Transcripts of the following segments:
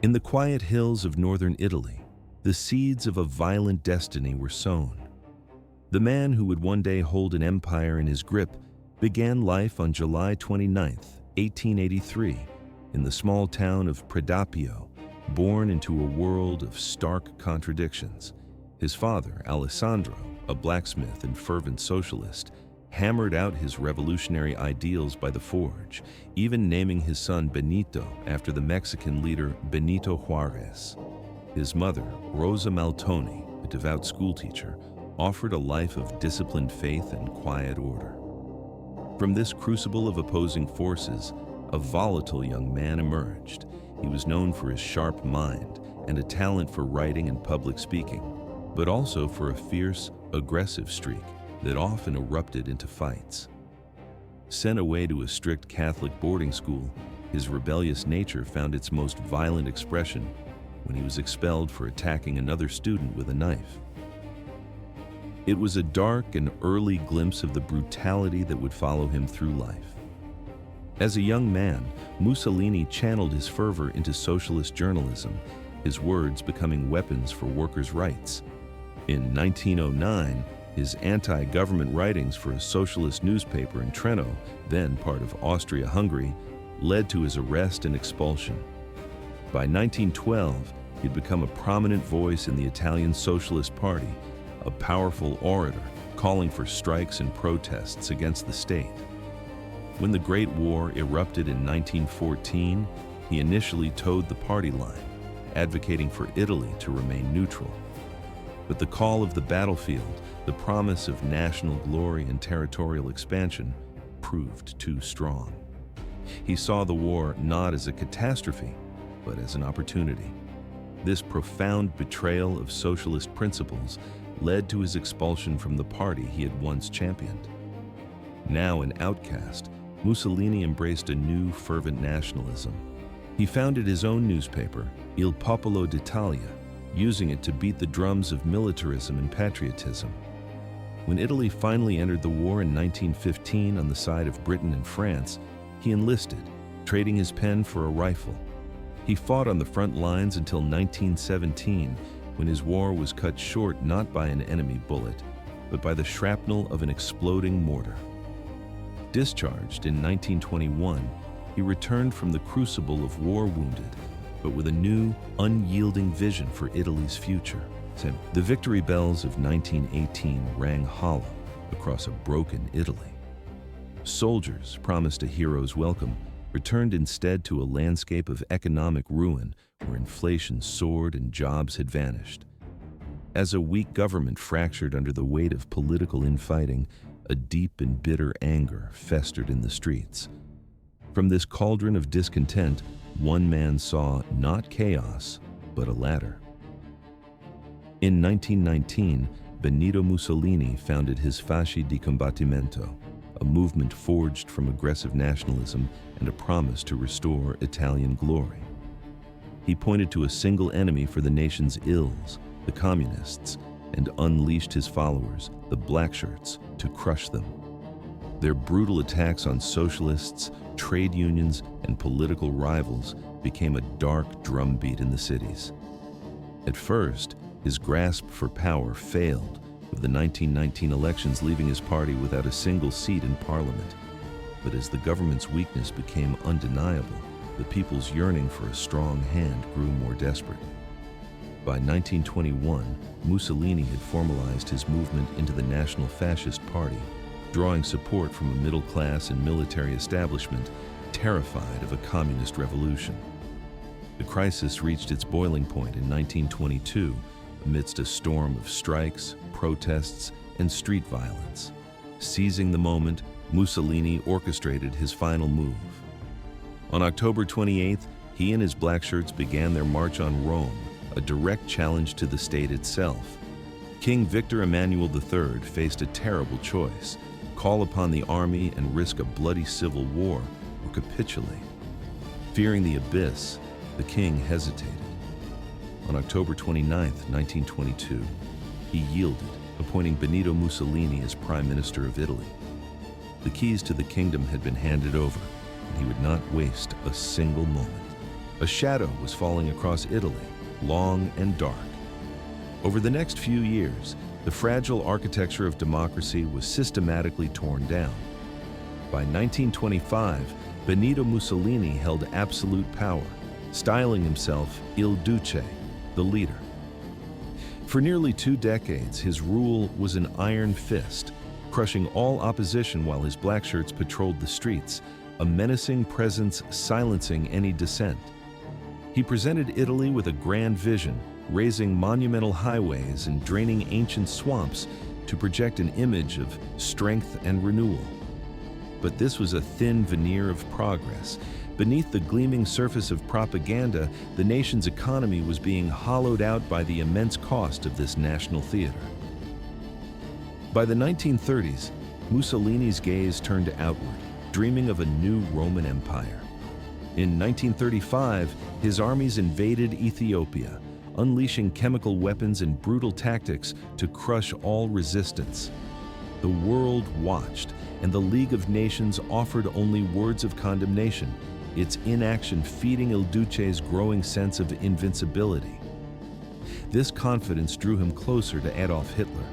In the quiet hills of northern Italy, the seeds of a violent destiny were sown. The man who would one day hold an empire in his grip began life on July 29, 1883, in the small town of Predappio, born into a world of stark contradictions. His father, Alessandro, a blacksmith and fervent socialist, hammered out his revolutionary ideals by the forge, even naming his son Benito after the Mexican leader Benito Juarez. His mother, Rosa Maltoni, a devout schoolteacher, offered a life of disciplined faith and quiet order. From this crucible of opposing forces, a volatile young man emerged. He was known for his sharp mind and a talent for writing and public speaking, but also for a fierce, aggressive streak that often erupted into fights. Sent away to a strict Catholic boarding school, his rebellious nature found its most violent expression when he was expelled for attacking another student with a knife. It was a dark and early glimpse of the brutality that would follow him through life. As a young man, Mussolini channeled his fervor into socialist journalism, his words becoming weapons for workers' rights. In 1909, his anti-government writings for a socialist newspaper in Trento, then part of Austria-Hungary, led to his arrest and expulsion. By 1912, he'd become a prominent voice in the Italian Socialist Party, a powerful orator calling for strikes and protests against the state. When the Great War erupted in 1914, he initially toed the party line, advocating for Italy to remain neutral. But the call of the battlefield, the promise of national glory and territorial expansion, proved too strong. He saw the war not as a catastrophe, but as an opportunity. This profound betrayal of socialist principles led to his expulsion from the party he had once championed. Now an outcast, Mussolini embraced a new, fervent nationalism. He founded his own newspaper, Il Popolo d'Italia, using it to beat the drums of militarism and patriotism. When Italy finally entered the war in 1915 on the side of Britain and France, he enlisted, trading his pen for a rifle. He fought on the front lines until 1917, when his war was cut short not by an enemy bullet, but by the shrapnel of an exploding mortar. Discharged in 1921, he returned from the crucible of war wounded, but with a new, unyielding vision for Italy's future. The victory bells of 1918 rang hollow across a broken Italy. Soldiers, promised a hero's welcome, returned instead to a landscape of economic ruin where inflation soared and jobs had vanished. As a weak government fractured under the weight of political infighting, a deep and bitter anger festered in the streets. From this cauldron of discontent, one man saw not chaos, but a ladder. In 1919, Benito Mussolini founded his Fasci di Combattimento, a movement forged from aggressive nationalism and a promise to restore Italian glory. He pointed to a single enemy for the nation's ills, the communists, and unleashed his followers, the blackshirts, to crush them. Their brutal attacks on socialists, trade unions, and political rivals became a dark drumbeat in the cities. At first, his grasp for power failed, with the 1919 elections leaving his party without a single seat in parliament. But as the government's weakness became undeniable, the people's yearning for a strong hand grew more desperate. By 1921, Mussolini had formalized his movement into the National Fascist Party, drawing support from a middle-class and military establishment terrified of a communist revolution. The crisis reached its boiling point in 1922 amidst a storm of strikes, protests, and street violence. Seizing the moment, Mussolini orchestrated his final move. On October 28th, he and his blackshirts began their march on Rome, a direct challenge to the state itself. King Victor Emmanuel III faced a terrible choice: call upon the army and risk a bloody civil war, or capitulate. Fearing the abyss, the king hesitated. On October 29, 1922, he yielded, appointing Benito Mussolini as Prime Minister of Italy. The keys to the kingdom had been handed over, and he would not waste a single moment. A shadow was falling across Italy, long and dark. Over the next few years, the fragile architecture of democracy was systematically torn down. By 1925, Benito Mussolini held absolute power, styling himself Il Duce, the leader. For nearly 2 decades, his rule was an iron fist, crushing all opposition while his blackshirts patrolled the streets, a menacing presence silencing any dissent. He presented Italy with a grand vision, raising monumental highways and draining ancient swamps to project an image of strength and renewal. But this was a thin veneer of progress. Beneath the gleaming surface of propaganda, the nation's economy was being hollowed out by the immense cost of this national theater. By the 1930s, Mussolini's gaze turned outward, dreaming of a new Roman Empire. In 1935, his armies invaded Ethiopia, unleashing chemical weapons and brutal tactics to crush all resistance. The world watched, and the League of Nations offered only words of condemnation, its inaction feeding Il Duce's growing sense of invincibility. This confidence drew him closer to Adolf Hitler,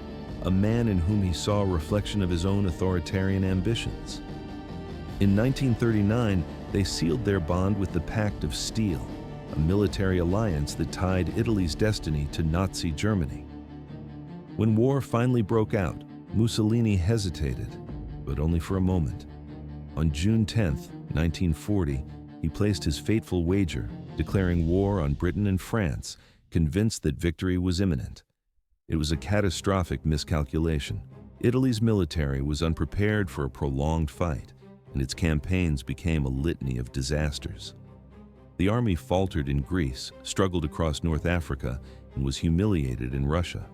a man in whom he saw a reflection of his own authoritarian ambitions. In 1939, they sealed their bond with the Pact of Steel, a military alliance that tied Italy's destiny to Nazi Germany. When war finally broke out, Mussolini hesitated, but only for a moment. On June 10, 1940, he placed his fateful wager, declaring war on Britain and France, convinced that victory was imminent. It was a catastrophic miscalculation. Italy's military was unprepared for a prolonged fight, and its campaigns became a litany of disasters. The army faltered in Greece, struggled across North Africa, and was humiliated in Russia.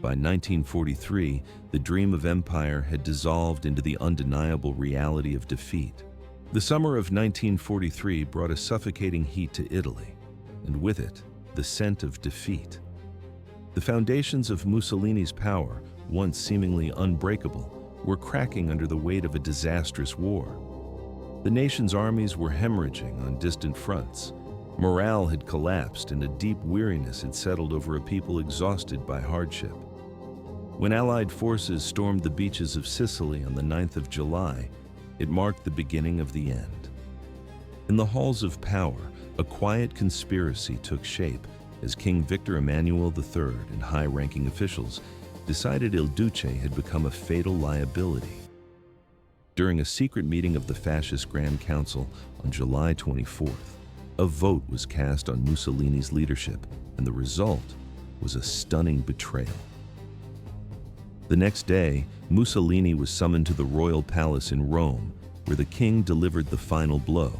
By 1943, the dream of empire had dissolved into the undeniable reality of defeat. The summer of 1943 brought a suffocating heat to Italy, and with it, the scent of defeat. The foundations of Mussolini's power, once seemingly unbreakable, were cracking under the weight of a disastrous war. The nation's armies were hemorrhaging on distant fronts. Morale had collapsed and a deep weariness had settled over a people exhausted by hardship. When Allied forces stormed the beaches of Sicily on the 9th of July, it marked the beginning of the end. In the halls of power, a quiet conspiracy took shape as King Victor Emmanuel III and high-ranking officials decided Il Duce had become a fatal liability. During a secret meeting of the Fascist Grand Council on July 24th, a vote was cast on Mussolini's leadership, and the result was a stunning betrayal. The next day, Mussolini was summoned to the royal palace in Rome, where the king delivered the final blow.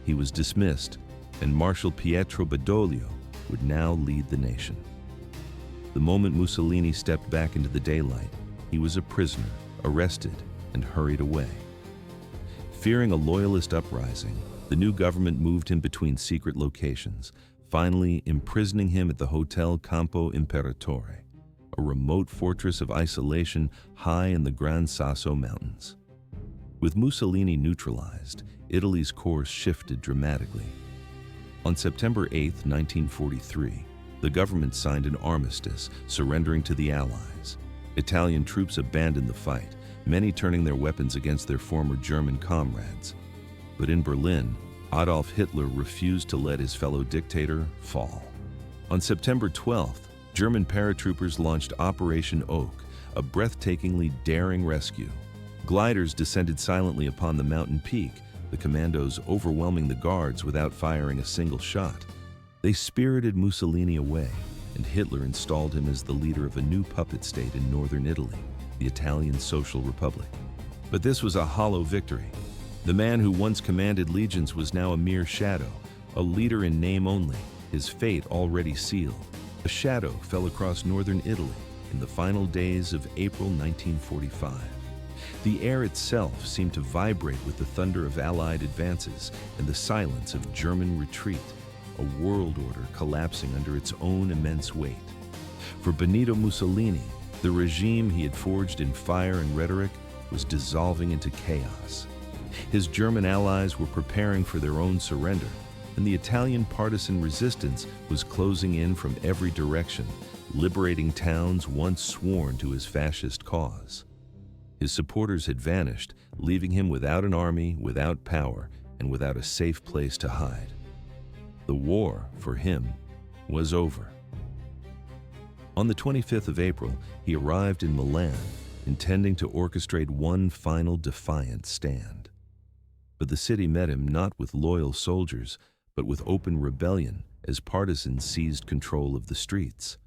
He was dismissed, and Marshal Pietro Badoglio would now lead the nation. The moment Mussolini stepped back into the daylight, he was a prisoner, arrested, and hurried away. Fearing a loyalist uprising, the new government moved him between secret locations, finally imprisoning him at the Hotel Campo Imperatore, a remote fortress of isolation high in the Gran Sasso Mountains. With Mussolini neutralized, Italy's course shifted dramatically. On September 8, 1943, the government signed an armistice, surrendering to the Allies. Italian troops abandoned the fight, many turning their weapons against their former German comrades. But in Berlin, Adolf Hitler refused to let his fellow dictator fall. On September 12th, German paratroopers launched Operation Oak, a breathtakingly daring rescue. Gliders descended silently upon the mountain peak, the commandos overwhelming the guards without firing a single shot. They spirited Mussolini away, and Hitler installed him as the leader of a new puppet state in northern Italy, the Italian Social Republic. But this was a hollow victory. The man who once commanded legions was now a mere shadow, a leader in name only, his fate already sealed. A shadow fell across northern Italy in the final days of April 1945. The air itself seemed to vibrate with the thunder of Allied advances and the silence of German retreat, a world order collapsing under its own immense weight. For Benito Mussolini, the regime he had forged in fire and rhetoric was dissolving into chaos. His German allies were preparing for their own surrender, and the Italian partisan resistance was closing in from every direction, liberating towns once sworn to his fascist cause. His supporters had vanished, leaving him without an army, without power, and without a safe place to hide. The war, for him, was over. On the 25th of April, he arrived in Milan, intending to orchestrate one final defiant stand. But the city met him not with loyal soldiers, but with open rebellion as partisans seized control of the streets.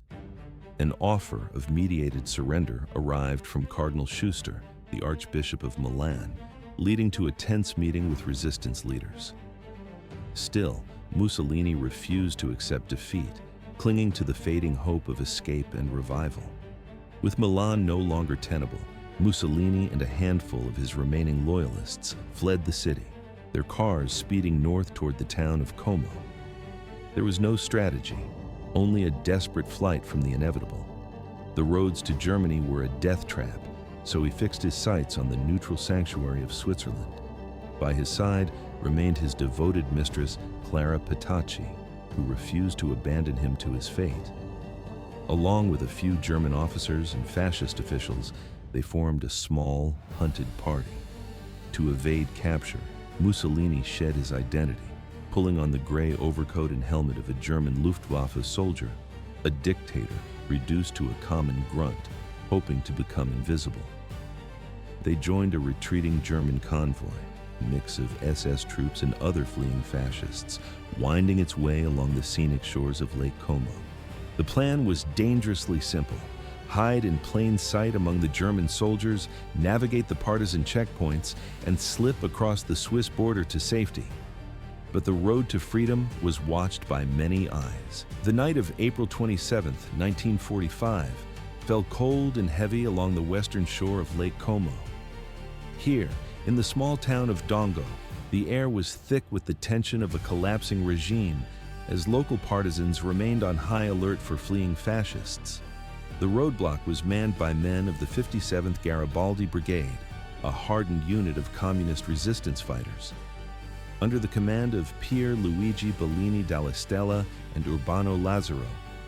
An offer of mediated surrender arrived from Cardinal Schuster, the Archbishop of Milan, leading to a tense meeting with resistance leaders. Still, Mussolini refused to accept defeat, clinging to the fading hope of escape and revival. With Milan no longer tenable, Mussolini and a handful of his remaining loyalists fled the city, their cars speeding north toward the town of Como. There was no strategy, only a desperate flight from the inevitable. The roads to Germany were a death trap, so he fixed his sights on the neutral sanctuary of Switzerland. By his side remained his devoted mistress, Clara Petacci, who refused to abandon him to his fate. Along with a few German officers and fascist officials, they formed a small, hunted party. To evade capture, Mussolini shed his identity, pulling on the gray overcoat and helmet of a German Luftwaffe soldier, a dictator reduced to a common grunt, hoping to become invisible. They joined a retreating German convoy, a mix of SS troops and other fleeing fascists, winding its way along the scenic shores of Lake Como. The plan was dangerously simple: hide in plain sight among the German soldiers, navigate the partisan checkpoints, and slip across the Swiss border to safety. But the road to freedom was watched by many eyes. The night of April 27, 1945, fell cold and heavy along the western shore of Lake Como. Here, in the small town of Dongo, the air was thick with the tension of a collapsing regime, as local partisans remained on high alert for fleeing fascists. The roadblock was manned by men of the 57th Garibaldi Brigade, a hardened unit of communist resistance fighters. Under the command of Pier Luigi Bellini dalla Stella and Urbano Lazzaro,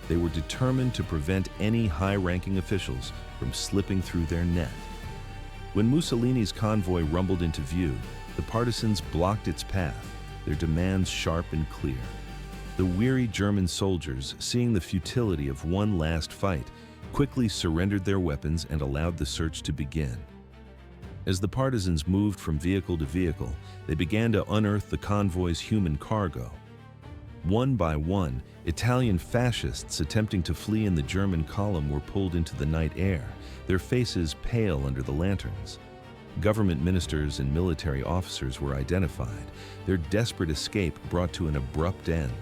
they were determined to prevent any high-ranking officials from slipping through their net. When Mussolini's convoy rumbled into view, the partisans blocked its path, their demands sharp and clear. The weary German soldiers, seeing the futility of one last fight, quickly surrendered their weapons and allowed the search to begin. As the partisans moved from vehicle to vehicle, they began to unearth the convoy's human cargo. One by one, Italian fascists attempting to flee in the German column were pulled into the night air, their faces pale under the lanterns. Government ministers and military officers were identified, their desperate escape brought to an abrupt end.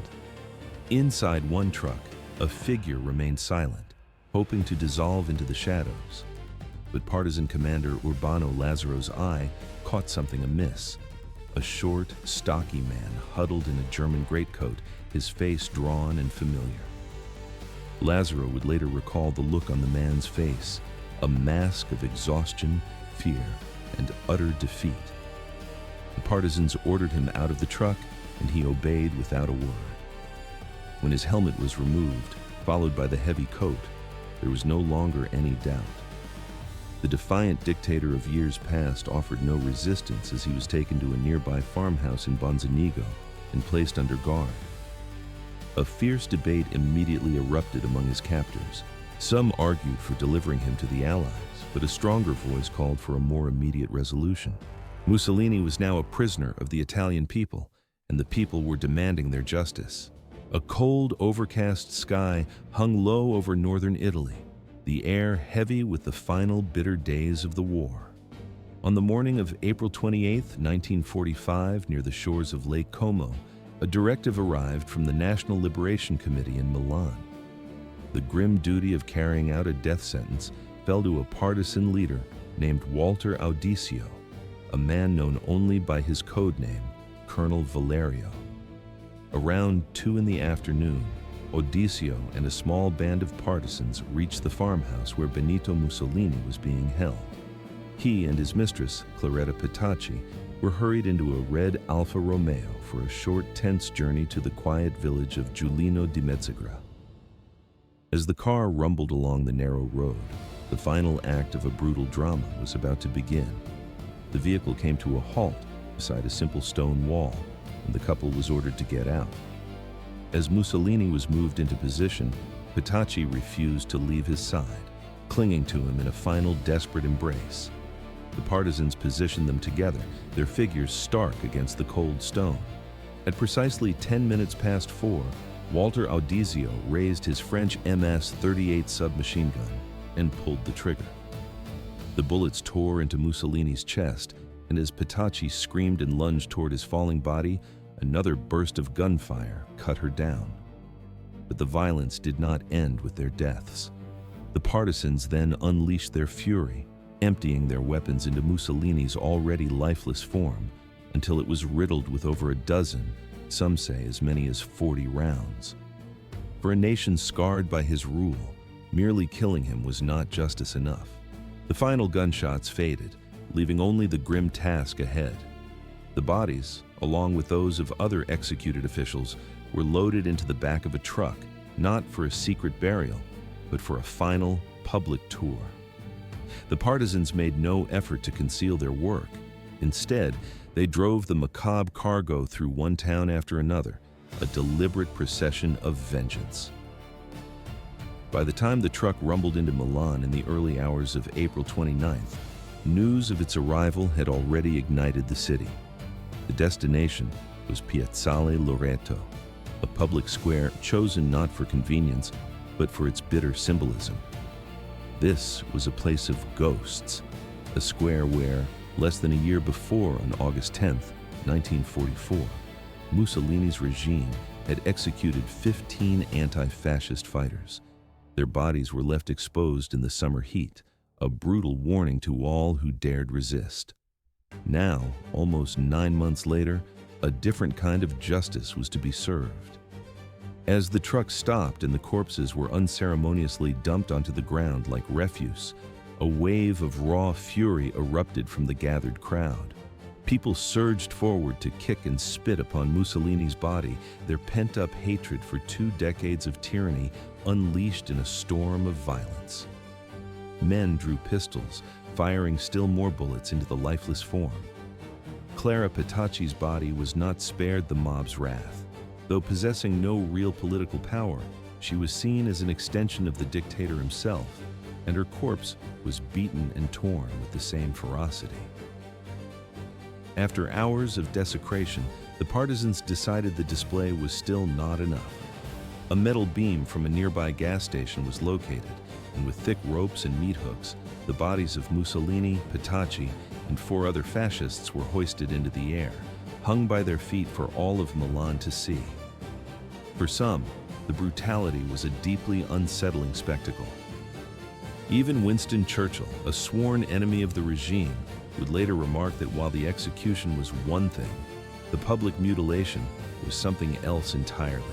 Inside one truck, a figure remained silent, hoping to dissolve into the shadows. But partisan commander Urbano Lazzaro's eye caught something amiss. A short, stocky man huddled in a German greatcoat, his face drawn and familiar. Lazzaro would later recall the look on the man's face, a mask of exhaustion, fear, and utter defeat. The partisans ordered him out of the truck, and he obeyed without a word. When his helmet was removed, followed by the heavy coat, there was no longer any doubt. The defiant dictator of years past offered no resistance as he was taken to a nearby farmhouse in Bonzanigo and placed under guard. A fierce debate immediately erupted among his captors. Some argued for delivering him to the Allies, but a stronger voice called for a more immediate resolution. Mussolini was now a prisoner of the Italian people, and the people were demanding their justice. A cold, overcast sky hung low over northern Italy, the air heavy with the final bitter days of the war. On the morning of April 28, 1945, near the shores of Lake Como, a directive arrived from the National Liberation Committee in Milan. The grim duty of carrying out a death sentence fell to a partisan leader named Walter Audisio, a man known only by his code name, Colonel Valerio. Around 2 in the afternoon, Audisio and a small band of partisans reached the farmhouse where Benito Mussolini was being held. He and his mistress, Claretta Petacci, were hurried into a red Alfa Romeo for a short, tense journey to the quiet village of Giulino di Mezzagra. As the car rumbled along the narrow road, the final act of a brutal drama was about to begin. The vehicle came to a halt beside a simple stone wall, and the couple was ordered to get out. As Mussolini was moved into position, Petacci refused to leave his side, clinging to him in a final desperate embrace. The partisans positioned them together, their figures stark against the cold stone. At precisely 10 minutes past 4, Walter Audizio raised his French MS-38 submachine gun and pulled the trigger. The bullets tore into Mussolini's chest, and as Petacci screamed and lunged toward his falling body, another burst of gunfire cut her down. But the violence did not end with their deaths. The partisans then unleashed their fury, emptying their weapons into Mussolini's already lifeless form until it was riddled with over a dozen, some say as many as 40 rounds. For a nation scarred by his rule, merely killing him was not justice enough. The final gunshots faded, leaving only the grim task ahead. The bodies, along with those of other executed officials, were loaded into the back of a truck, not for a secret burial, but for a final public tour. The partisans made no effort to conceal their work. Instead, they drove the macabre cargo through one town after another, a deliberate procession of vengeance. By the time the truck rumbled into Milan in the early hours of April 29th, news of its arrival had already ignited the city. The destination was Piazzale Loreto, a public square chosen not for convenience, but for its bitter symbolism. This was a place of ghosts, a square where, less than a year before, on August 10, 1944, Mussolini's regime had executed 15 anti-fascist fighters. Their bodies were left exposed in the summer heat, a brutal warning to all who dared resist. Now, almost 9 months later, a different kind of justice was to be served. As the truck stopped and the corpses were unceremoniously dumped onto the ground like refuse, a wave of raw fury erupted from the gathered crowd. People surged forward to kick and spit upon Mussolini's body, their pent-up hatred for 2 decades of tyranny unleashed in a storm of violence. Men drew pistols, firing still more bullets into the lifeless form. Clara Petacci's body was not spared the mob's wrath. Though possessing no real political power, she was seen as an extension of the dictator himself, and her corpse was beaten and torn with the same ferocity. After hours of desecration, the partisans decided the display was still not enough. A metal beam from a nearby gas station was located, and with thick ropes and meat hooks, the bodies of Mussolini, Petacci, and 4 other fascists were hoisted into the air, hung by their feet for all of Milan to see. For some, the brutality was a deeply unsettling spectacle. Even Winston Churchill, a sworn enemy of the regime, would later remark that while the execution was one thing, the public mutilation was something else entirely.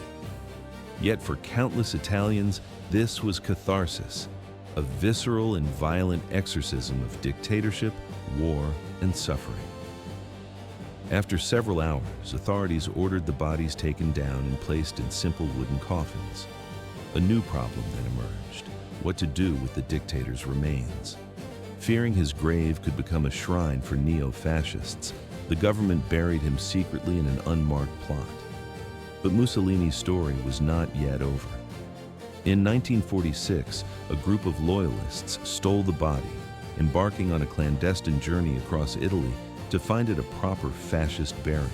Yet for countless Italians, this was catharsis, a visceral and violent exorcism of dictatorship, war, and suffering. After several hours, authorities ordered the bodies taken down and placed in simple wooden coffins. A new problem then emerged: what to do with the dictator's remains. Fearing his grave could become a shrine for neo-fascists, the government buried him secretly in an unmarked plot. But Mussolini's story was not yet over. In 1946, a group of loyalists stole the body, embarking on a clandestine journey across Italy to find it a proper fascist burial.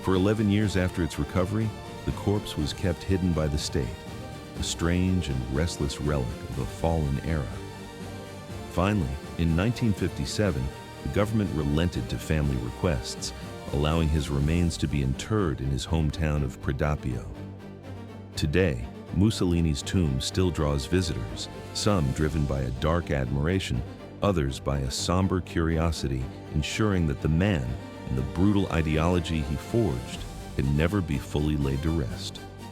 For 11 years after its recovery, the corpse was kept hidden by the state, a strange and restless relic of a fallen era. Finally, in 1957, the government relented to family requests, allowing his remains to be interred in his hometown of Predappio. Today, Mussolini's tomb still draws visitors, some driven by a dark admiration, others by a somber curiosity, ensuring that the man and the brutal ideology he forged can never be fully laid to rest.